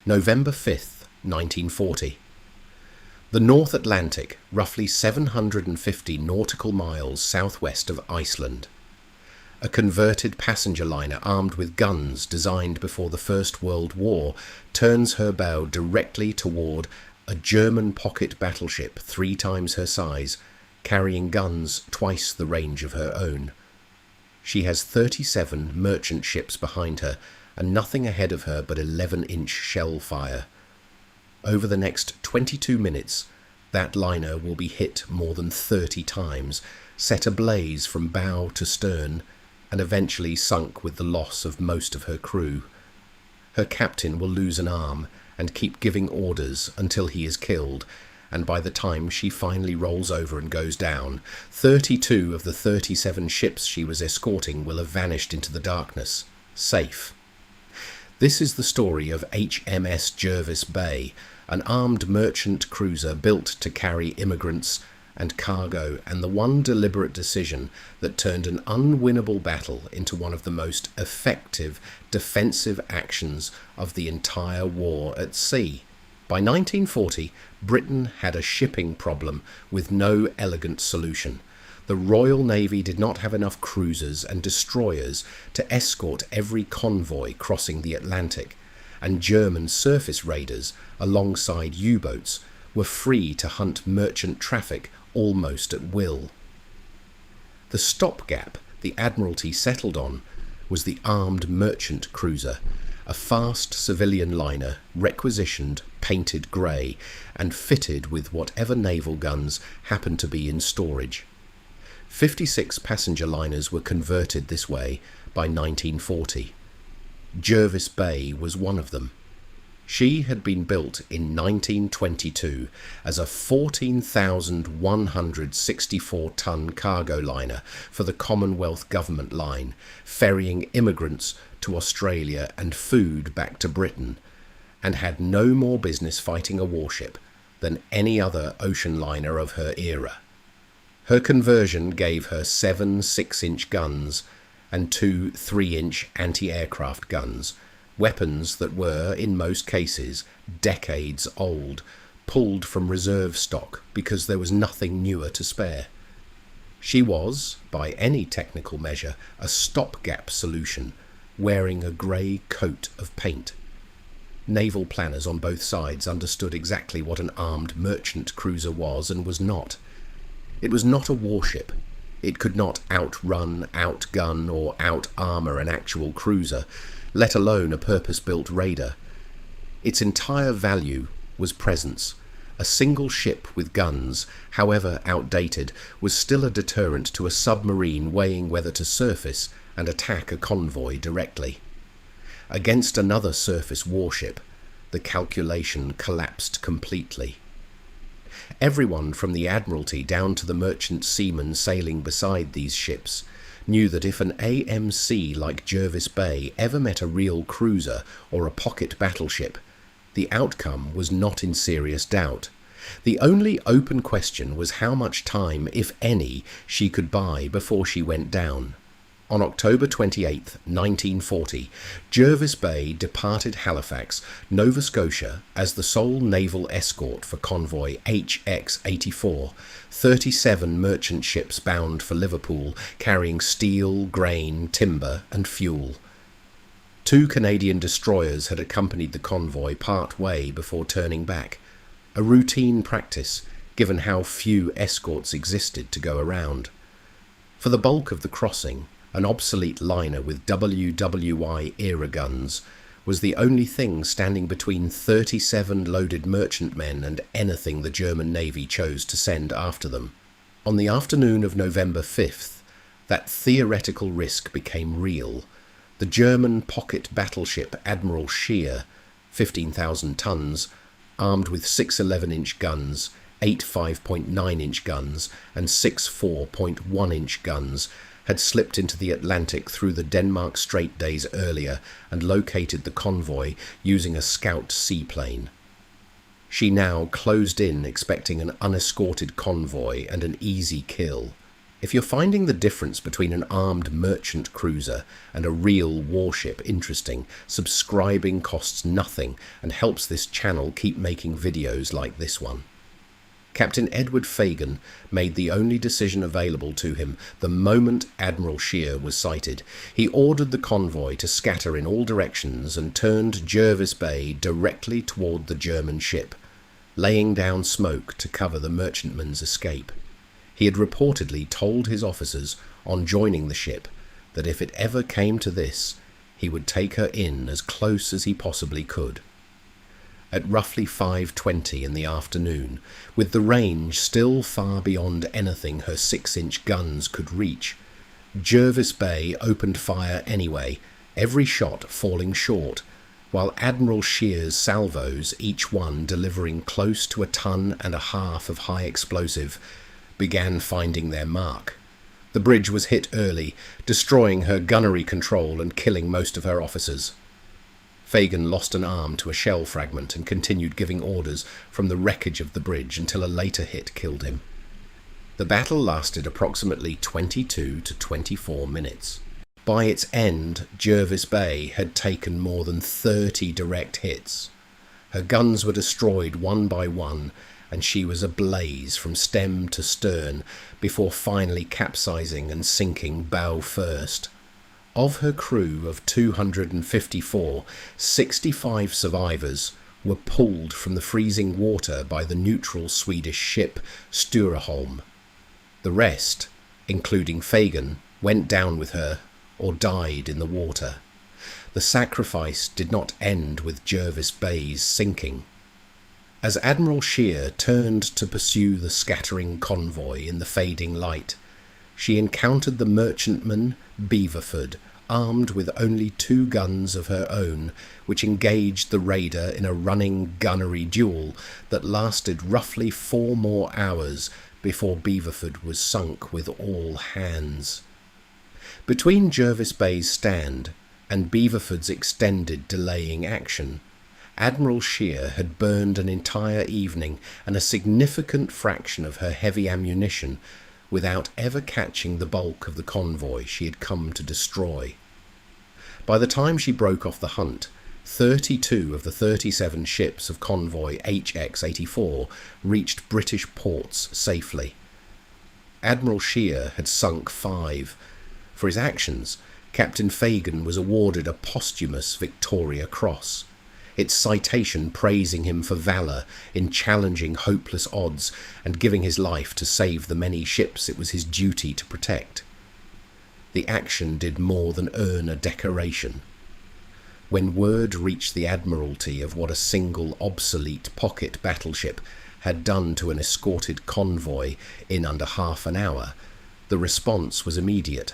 November 5th, 1940. The North Atlantic, roughly 750 nautical miles southwest of Iceland. A converted passenger liner armed with guns designed before the First World War turns her bow directly toward a German pocket battleship 3 times her size, carrying guns twice the range of her own. She has 37 merchant ships behind her and nothing ahead of her but 11-inch shell fire. Over the next 22 minutes, that liner will be hit more than 30 times, set ablaze from bow to stern, and eventually sunk with the loss of most of her crew. Her captain will lose an arm and keep giving orders until he is killed, and by the time she finally rolls over and goes down, 32 of the 37 ships she was escorting will have vanished into the darkness, safe. This is the story of HMS Jervis Bay, an armed merchant cruiser built to carry immigrants and cargo, and the one deliberate decision that turned an unwinnable battle into one of the most effective defensive actions of the entire war at sea. By 1940, Britain had a shipping problem with no elegant solution. The Royal Navy did not have enough cruisers and destroyers to escort every convoy crossing the Atlantic, and German surface raiders, alongside U-boats, were free to hunt merchant traffic almost at will. The stopgap the Admiralty settled on was the armed merchant cruiser, a fast civilian liner requisitioned, painted grey, and fitted with whatever naval guns happened to be in storage. 56 passenger liners were converted this way by 1940. Jervis Bay was one of them. She had been built in 1922 as a 14,164-ton cargo liner for the Commonwealth Government Line, ferrying immigrants to Australia and food back to Britain, and had no more business fighting a warship than any other ocean liner of her era. Her conversion gave her 7 6-inch guns and 2 3-inch anti-aircraft guns, weapons that were, in most cases, decades old, pulled from reserve stock because there was nothing newer to spare. She was, by any technical measure, a stopgap solution, wearing a grey coat of paint. Naval planners on both sides understood exactly what an armed merchant cruiser was and was not. It was not a warship. It could not outrun, outgun, or out-armour an actual cruiser, let alone a purpose-built raider. Its entire value was presence. A single ship with guns, however outdated, was still a deterrent to a submarine weighing whether to surface and attack a convoy directly. Against another surface warship, the calculation collapsed completely. Everyone from the Admiralty down to the merchant seamen sailing beside these ships knew that if an AMC like Jervis Bay ever met a real cruiser or a pocket battleship, the outcome was not in serious doubt. The only open question was how much time, if any, she could buy before she went down. On October 28, 1940, Jervis Bay departed Halifax, Nova Scotia, as the sole naval escort for convoy HX-84, 37 merchant ships bound for Liverpool, carrying steel, grain, timber, and fuel. 2 Canadian destroyers had accompanied the convoy part way before turning back, a routine practice, given how few escorts existed to go around. For the bulk of the crossing, an obsolete liner with WWI-era guns was the only thing standing between 37 loaded merchantmen and anything the German Navy chose to send after them. On the afternoon of November 5th, that theoretical risk became real. The German pocket battleship Admiral Scheer, 15,000 tons, armed with 6 11-inch guns, 8 5.9-inch guns, and 6 4.1-inch guns, had slipped into the Atlantic through the Denmark Strait days earlier and located the convoy using a scout seaplane. She now closed in, expecting an unescorted convoy and an easy kill. If you're finding the difference between an armed merchant cruiser and a real warship interesting, subscribing costs nothing and helps this channel keep making videos like this one. Captain Edward Fegen made the only decision available to him the moment Admiral Scheer was sighted. He ordered the convoy to scatter in all directions and turned Jervis Bay directly toward the German ship, laying down smoke to cover the merchantman's escape. He had reportedly told his officers on joining the ship that if it ever came to this, he would take her in as close as he possibly could. At roughly 5:20 in the afternoon, with the range still far beyond anything her 6-inch guns could reach, Jervis Bay opened fire anyway, every shot falling short, while Admiral Scheer's salvos, each one delivering close to 1.5 tons of high explosive, began finding their mark. The bridge was hit early, destroying her gunnery control and killing most of her officers. Fegen lost an arm to a shell fragment and continued giving orders from the wreckage of the bridge until a later hit killed him. The battle lasted approximately 22 to 24 minutes. By its end, Jervis Bay had taken more than 30 direct hits. Her guns were destroyed one by one, and she was ablaze from stem to stern before finally capsizing and sinking bow first. Of her crew of 254, 65 survivors were pulled from the freezing water by the neutral Swedish ship Stureholm. The rest, including Fegen, went down with her or died in the water. The sacrifice did not end with Jervis Bay's sinking. As Admiral Scheer turned to pursue the scattering convoy in the fading light, she encountered the merchantman Beaverford, armed with only 2 guns of her own, which engaged the raider in a running gunnery duel that lasted roughly 4 more hours before Beaverford was sunk with all hands. Between Jervis Bay's stand and Beaverford's extended delaying action, Admiral Scheer had burned an entire evening and a significant fraction of her heavy ammunition without ever catching the bulk of the convoy she had come to destroy. By the time she broke off the hunt, 32 of the 37 ships of convoy HX-84 reached British ports safely. Admiral Scheer had sunk 5. For his actions, Captain Fegen was awarded a posthumous Victoria Cross, its citation praising him for valour in challenging hopeless odds and giving his life to save the many ships it was his duty to protect. The action did more than earn a decoration. When word reached the Admiralty of what a single obsolete pocket battleship had done to an escorted convoy in under half an hour, the response was immediate.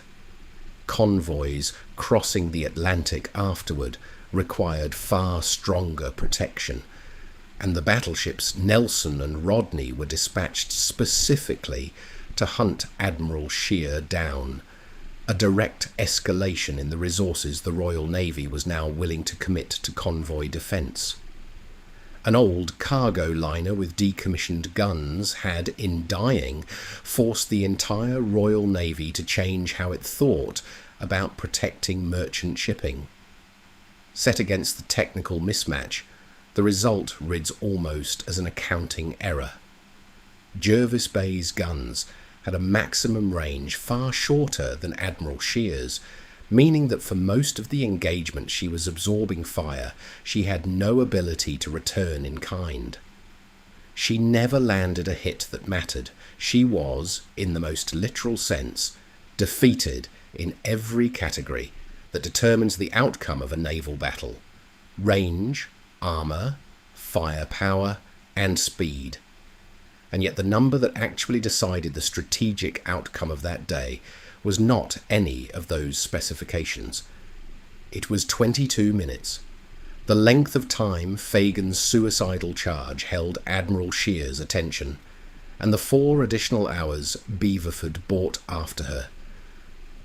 Convoys crossing the Atlantic afterward required far stronger protection, and the battleships Nelson and Rodney were dispatched specifically to hunt Admiral Scheer down, a direct escalation in the resources the Royal Navy was now willing to commit to convoy defence. An old cargo liner with decommissioned guns had, in dying, forced the entire Royal Navy to change how it thought about protecting merchant shipping. Set against the technical mismatch, the result reads almost as an accounting error. Jervis Bay's guns had a maximum range far shorter than Admiral Scheer's, meaning that for most of the engagement she was absorbing fire, she had no ability to return in kind. She never landed a hit that mattered. She was, in the most literal sense, defeated in every category that determines the outcome of a naval battle: range, armour, firepower, and speed. And yet the number that actually decided the strategic outcome of that day was not any of those specifications. It was 22 minutes, the length of time Fegen's suicidal charge held Admiral Scheer's attention, and the 4 additional hours Beaverford bought after her.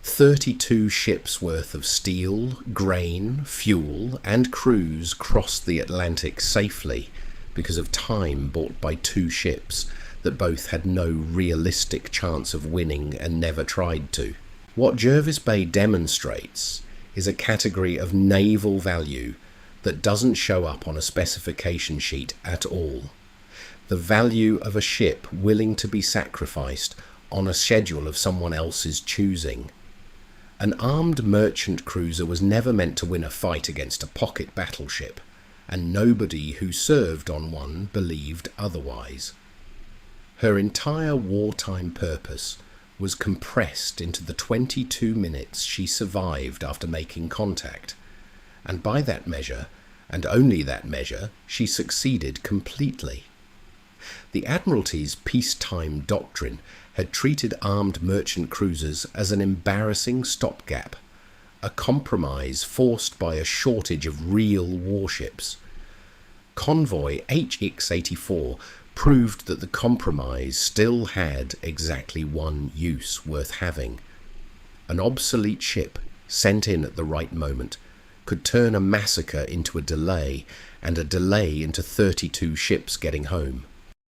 32 ships worth of steel, grain, fuel, and crews crossed the Atlantic safely because of time bought by 2 ships, that both had no realistic chance of winning and never tried to. What Jervis Bay demonstrates is a category of naval value that doesn't show up on a specification sheet at all. The value of a ship willing to be sacrificed on a schedule of someone else's choosing. An armed merchant cruiser was never meant to win a fight against a pocket battleship, and nobody who served on one believed otherwise. Her entire wartime purpose was compressed into the 22 minutes she survived after making contact, and by that measure, and only that measure, she succeeded completely. The Admiralty's peacetime doctrine had treated armed merchant cruisers as an embarrassing stopgap, a compromise forced by a shortage of real warships. Convoy HX-84 proved that the compromise still had exactly one use worth having. An obsolete ship sent in at the right moment could turn a massacre into a delay, and a delay into 32 ships getting home.